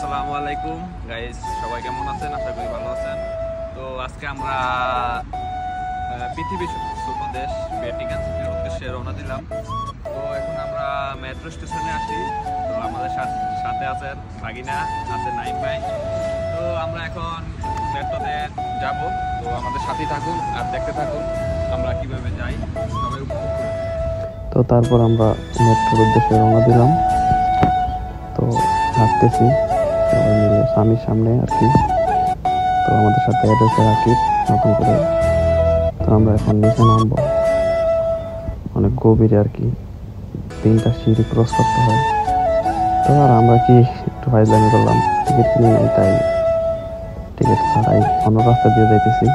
আসসালামু আলাইকুম গাইস, সবাই কেমন আছেন? আশা করি ভালো আছেন। তো আজকে আমরা পৃথিবীর ছোট দেশ ভ্যাটিকান সিটির উদ্দেশ্যে রওনা দিলাম। তো এখন আমরা মেট্রো স্টেশনে আসি। তো আমাদের সাথে আছেন ভাগিনা, আছে নাইম ভাই। তো আমরা এখন মেট্রোতে যাব। তো আমাদের সাথেই থাকুন আর দেখতে থাকুন আমরা কিভাবে যাই, সবাই উপভোগ করুন। তো তারপর আমরা মেট্রোর উদ্দেশ্যে রওনা দিলাম। তো হাঁটতেছি সবাই মিলে স্বামীর সামনে আর কি। তো আমাদের সাথে অ্যাড হয়েছে রাকিব নতুন করে। তো আমরা এখন নিচে নামবো, অনেক গভীরে আর কি, 3টা সিঁড়ি ক্রস করতে হয়। তো আর আমরা কি একটু ফাইজলামি করলাম, টিকিট কিনে নাই, তাই টিকিট ছাড়াই অন্য রাস্তা দিয়ে যাইতেছি।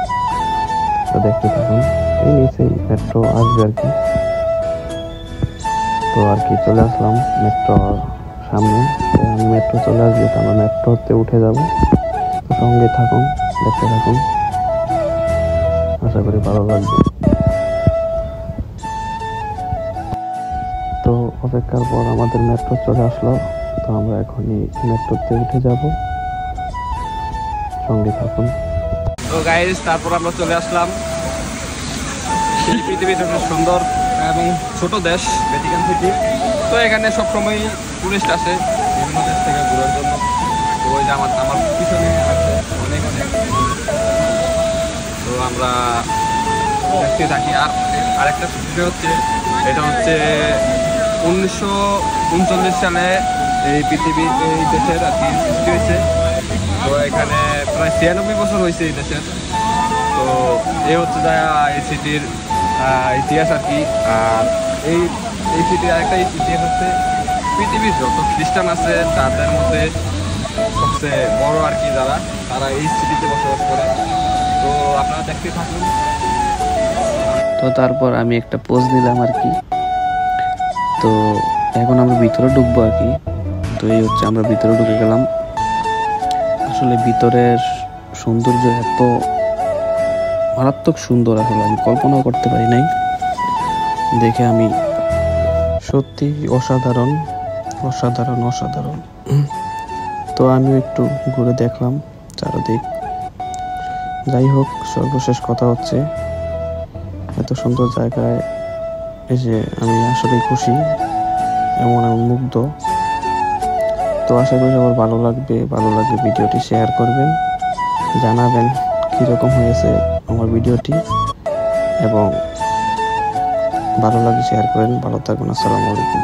তো দেখতে থাকুন, এই নিচেই মেট্রো আসবে আর কি। তো আর কি চলে আসলাম মেট্রোর সামনে। মেট্রো চলে আসবে, তো আমরা মেট্রোতে উঠে যাব। তো সঙ্গে থাকুন, দেখতে থাকুন, আশা করি ভালো লাগবে। তো অপেক্ষার পর আমাদের মেট্রো চলে আসলো। তো আমরা এখনই মেট্রোতে উঠে যাব, সঙ্গে থাকুন। তো গাইস, তারপর আমরা চলে আসলাম পৃথিবীর একটা সুন্দর এবং ছোট দেশ ভ্যাটিকান সিটি। তো এখানে সবসময় টুরিস্ট আসে বিভিন্ন দেশ থেকে ঘোরার জন্য। তো ওই যে আমার পিছনে আছে অনেক তো আমরা দেখতে থাকি। আর আরেকটা বিষয় হচ্ছে, এটা হচ্ছে 1939 সালে এই দেশের আর কি সৃষ্টি হয়েছে। তো এখানে প্রায় 96 বছর হয়েছে এই দেশের। তো এই হচ্ছে যা এই সিটির ইতিহাস আর কি। আর এই সিটির আরেকটা ইতিহাস হচ্ছে, পৃথিবীর যত খ্রিস্টান আছে তাদের মধ্যে সবচেয়ে বড় আর কি তারা এই সিটিতে বসবাস করে। তো আপনারা দেখতে থাকুন। তো তারপর আমি একটা পোজ দিলাম আর কি। তো এখন আমরা ভিতরে ঢুকবো আর কি। তো এই হচ্ছে আমরা ভিতরে ঢুকে গেলাম। আসলে ভিতরের সৌন্দর্য এত মারাত্মক সুন্দর, আসলে আমি কল্পনাও করতে পারি নাই। দেখে আমি সত্যি অসাধারণ অসাধারণ অসাধারণ। তো আমিও একটু ঘুরে দেখলাম চারদিক। যাই হোক, সর্বশেষ কথা হচ্ছে, এত সুন্দর জায়গায় এসে আমি আসলেই খুশি, এমন আমি মুগ্ধ। তো আশা করি সবার ভালো লাগলে ভিডিওটি শেয়ার করবেন, জানাবেন কীরকম হয়েছে আমার ভিডিওটি, এবং ভালো লাগলে শেয়ার করেন। ভালো থাকবেন। আসসালামু আলাইকুম।